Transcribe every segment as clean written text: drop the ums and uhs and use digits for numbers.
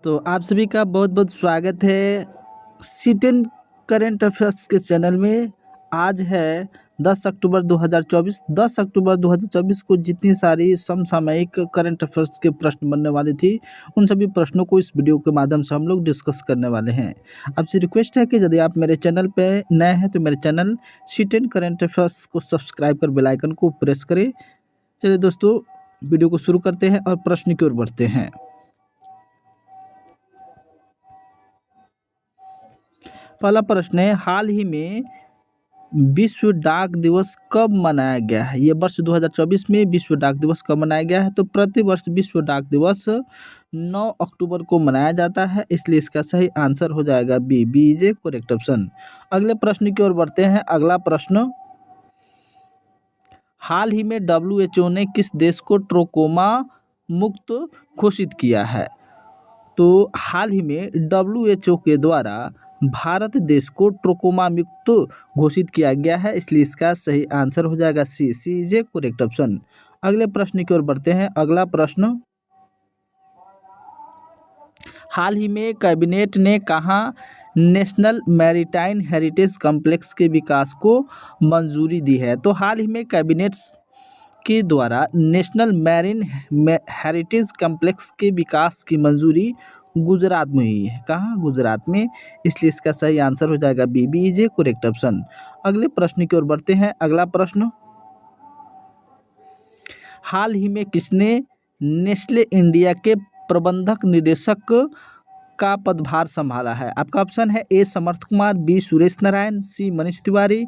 तो आप सभी का बहुत बहुत स्वागत है सी10 करंट अफेयर्स के चैनल में। आज है 10 अक्टूबर 2024। 10 अक्टूबर 2024 को जितनी सारी समसामयिक करंट अफेयर्स के प्रश्न बनने वाले थी, उन सभी प्रश्नों को इस वीडियो के माध्यम से हम लोग डिस्कस करने वाले हैं। आपसे रिक्वेस्ट है कि यदि आप मेरे चैनल पे नए हैं तो मेरे चैनल सी10 करंट अफेयर्स को सब्सक्राइब कर बेल आइकन को प्रेस करें। चलिए दोस्तों, वीडियो को शुरू करते हैं और प्रश्न की ओर बढ़ते हैं। पहला प्रश्न है, हाल ही में विश्व डाक दिवस कब मनाया गया है? ये वर्ष 2024 में विश्व डाक दिवस कब मनाया गया है? तो प्रति वर्ष विश्व डाक दिवस 9 अक्टूबर को मनाया जाता है, इसलिए इसका सही आंसर हो जाएगा B is a correct option. अगले प्रश्न की ओर बढ़ते हैं। अगला प्रश्न, हाल ही में WHO ने किस देश को ट्रोकोमा मुक्त घोषित किया है? तो हाल ही में WHO के द्वारा भारत देश को ट्रोकोमा मुक्त घोषित किया गया है, इसलिए इसका सही आंसर हो जाएगा सी इज ए करेक्ट ऑप्शन। अगले प्रश्न की ओर बढ़ते हैं। अगला प्रश्न, हाल ही में कैबिनेट ने कहा नेशनल मैरीटाइम हेरिटेज कॉम्प्लेक्स के विकास को मंजूरी दी है? तो हाल ही में कैबिनेट के द्वारा नेशनल मैरीन हेरिटेज कॉम्प्लेक्स के विकास की मंजूरी गुजरात में हुई है। कहाँ? गुजरात में, इसलिए इसका सही आंसर हो जाएगा B is a correct option. अगले प्रश्न की ओर बढ़ते हैं। अगला प्रश्न, हाल ही में किसने नेस्ले इंडिया के प्रबंधक निदेशक का पदभार संभाला है? आपका ऑप्शन है ए समर्थ कुमार, बी सुरेश नारायण, सी मनीष तिवारी,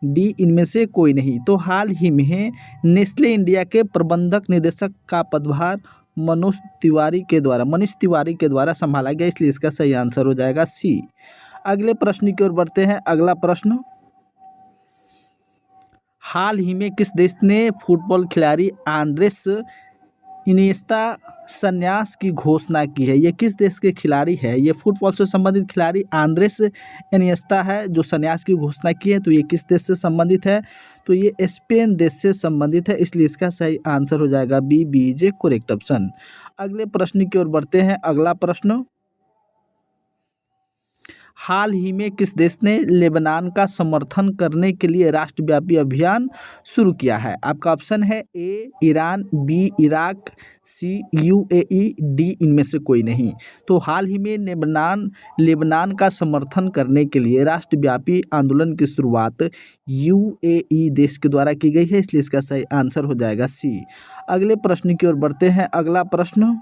डी इनमें से कोई नहीं। तो हाल ही में नेस्ले इंडिया के प्रबंधक निदेशक का पदभार मनीष तिवारी के द्वारा संभाला गया, इसलिए इसका सही आंसर हो जाएगा सी। अगले प्रश्न की ओर बढ़ते हैं। अगला प्रश्न, हाल ही में किस देश ने फुटबॉल खिलाड़ी आंद्रेस इनिएस्ता संन्यास की घोषणा की है? ये किस देश के खिलाड़ी है? ये फुटबॉल से संबंधित खिलाड़ी आंद्रेस इनिएस्ता है जो संन्यास की घोषणा की है। तो ये किस देश से संबंधित है? तो ये स्पेन देश से संबंधित है, इसलिए इसका सही आंसर हो जाएगा B is a correct option. अगले प्रश्न की ओर बढ़ते हैं। अगला प्रश्न, हाल ही में किस देश ने लेबनान का समर्थन करने के लिए राष्ट्रव्यापी अभियान शुरू किया है? आपका ऑप्शन है ए ईरान, बी इराक, सी UAE, डी इनमें से कोई नहीं। तो हाल ही में लेबनान का समर्थन करने के लिए राष्ट्रव्यापी आंदोलन की शुरुआत UAE देश के द्वारा की गई है, इसलिए इसका सही आंसर हो जाएगा सी। अगले प्रश्न की ओर बढ़ते हैं। अगला प्रश्न,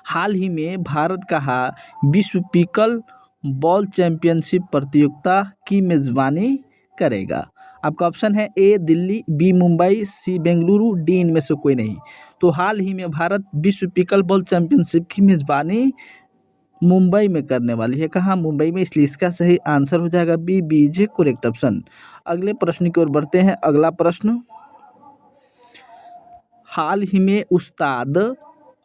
हाल ही में भारत कहा विश्व पिकल बॉल चैंपियनशिप प्रतियोगिता की मेजबानी करेगा? आपका ऑप्शन है ए दिल्ली, बी मुंबई, सी बेंगलुरु, डी इनमें से कोई नहीं। तो हाल ही में भारत विश्व पिकल बॉल चैंपियनशिप की मेजबानी मुंबई में करने वाली है। कहाँ? मुंबई में, इसलिए इसका सही आंसर हो जाएगा B is a correct option. अगले प्रश्न की ओर बढ़ते हैं। अगला प्रश्न, हाल ही में उस्ताद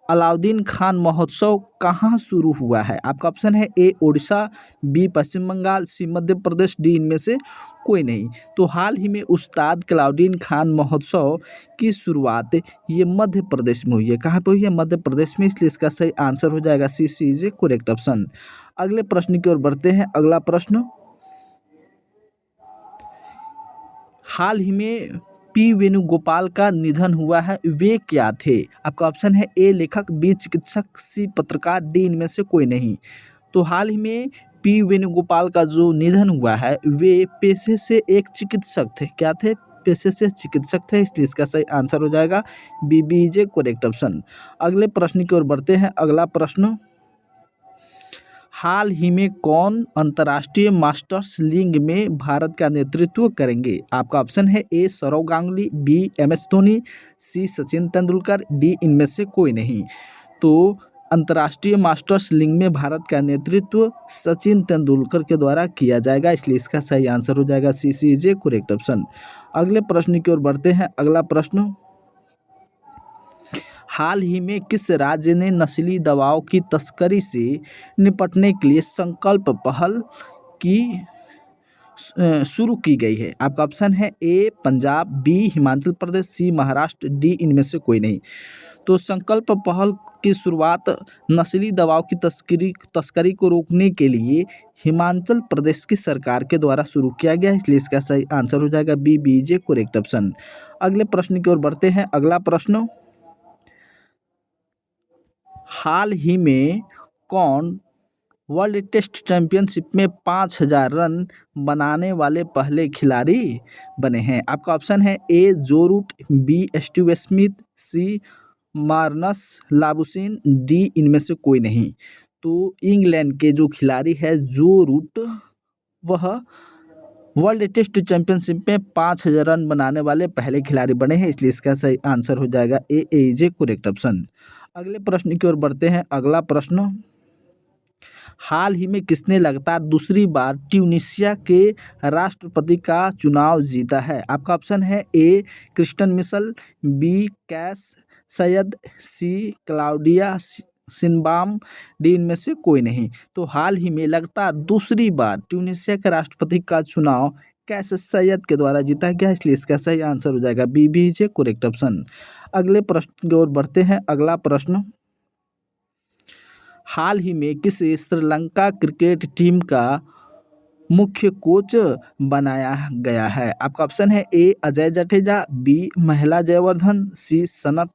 अलाउद्दीन खान महोत्सव कहाँ शुरू हुआ है? आपका ऑप्शन है ए ओडिशा, बी पश्चिम बंगाल, सी मध्य प्रदेश, डी इनमें से कोई नहीं। तो हाल ही में उस्ताद अलाउद्दीन खान महोत्सव की शुरुआत ये मध्य प्रदेश में हुई है। कहाँ पे हुई है? मध्य प्रदेश में, इसलिए इसका सही आंसर हो जाएगा सी इज ए करेक्ट ऑप्शन। अगले प्रश्न की ओर बढ़ते हैं। अगला प्रश्न, हाल ही में पी वेणुगोपाल का निधन हुआ है, वे क्या थे? आपका ऑप्शन है ए लेखक, बी चिकित्सक, सी पत्रकार, डी इनमें से कोई नहीं। तो हाल ही में पी वेणुगोपाल का जो निधन हुआ है वे पेशे से एक चिकित्सक थे। क्या थे? पेशे से चिकित्सक थे, इसलिए इसका सही आंसर हो जाएगा B is a correct option. अगले प्रश्न की ओर बढ़ते हैं। अगला प्रश्न, हाल ही में कौन अंतर्राष्ट्रीय मास्टर्स लीग में भारत का नेतृत्व करेंगे? आपका ऑप्शन है ए सौरव गांगुली, बी MS धोनी, सी सचिन तेंदुलकर, डी इनमें से कोई नहीं। तो अंतर्राष्ट्रीय मास्टर्स लीग में भारत का नेतृत्व सचिन तेंदुलकर के द्वारा किया जाएगा, इसलिए इसका सही आंसर हो जाएगा सी इज ए करेक्ट ऑप्शन। अगले प्रश्न की ओर बढ़ते हैं। अगला प्रश्न, हाल ही में किस राज्य ने नशीली दवाओं की तस्करी से निपटने के लिए संकल्प पहल की शुरू की गई है? आपका ऑप्शन है ए पंजाब, बी हिमाचल प्रदेश, सी महाराष्ट्र, डी इनमें से कोई नहीं। तो संकल्प पहल की शुरुआत नस्ली दवाओं की तस्करी को रोकने के लिए हिमाचल प्रदेश की सरकार के द्वारा शुरू किया गया है, इसलिए इसका सही आंसर हो जाएगा बी, बीजे करेक्ट ऑप्शन। अगले प्रश्न की ओर बढ़ते हैं। अगला प्रश्न, हाल ही में कौन वर्ल्ड टेस्ट चैंपियनशिप में 5,000 रन बनाने वाले पहले खिलाड़ी बने हैं? आपका ऑप्शन है ए जो रूट, बी स्टीव स्मिथ, सी मार्नस लाबुशिन, डी इनमें से कोई नहीं। तो इंग्लैंड के जो खिलाड़ी है जो रूट, वह वर्ल्ड टेस्ट चैंपियनशिप में 5,000 रन बनाने वाले पहले खिलाड़ी बने हैं, इसलिए इसका सही आंसर हो जाएगा ए इज ए करेक्ट ऑप्शन। अगले प्रश्न की ओर बढ़ते हैं। अगला प्रश्न, हाल ही में किसने लगातार दूसरी बार ट्यूनीशिया के राष्ट्रपति का चुनाव जीता है? आपका ऑप्शन है ए क्रिस्टन मिशेल, बी कैस सैयद, सी क्लाउडिया शिनबाम, डी इनमें से कोई नहीं। तो हाल ही में लगातार दूसरी बार ट्यूनीशिया के राष्ट्रपति का चुनाव कैस सैयद के द्वारा जीता गया, इसलिए इसका सही आंसर हो जाएगा B, B is a correct option. अगले प्रश्न की ओर बढ़ते हैं। अगला प्रश्न, हाल ही में किस श्रीलंका क्रिकेट टीम का मुख्य कोच बनाया गया है? आपका ऑप्शन है ए अजय जडेजा, बी महिला जयवर्धन, सी सनत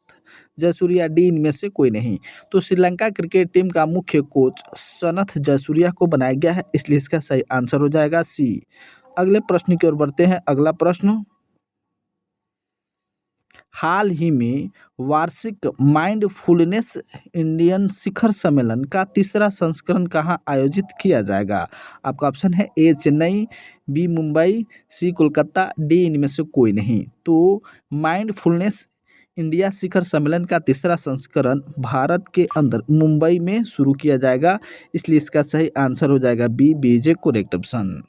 जयसूर्या, डी इनमें से कोई नहीं। तो श्रीलंका क्रिकेट टीम का मुख्य कोच सनत जयसूर्या को बनाया गया है, इसलिए इसका सही आंसर हो जाएगा सी। अगले प्रश्न की ओर बढ़ते हैं। अगला प्रश्न, हाल ही में वार्षिक माइंडफुलनेस इंडियन शिखर सम्मेलन का तीसरा संस्करण कहाँ आयोजित किया जाएगा? आपका ऑप्शन है ए चेन्नई, बी मुंबई, सी कोलकाता, डी इनमें से कोई नहीं। तो माइंडफुलनेस इंडिया शिखर सम्मेलन का तीसरा संस्करण भारत के अंदर मुंबई में शुरू किया जाएगा, इसलिए इसका सही आंसर हो जाएगा B, B is a correct option.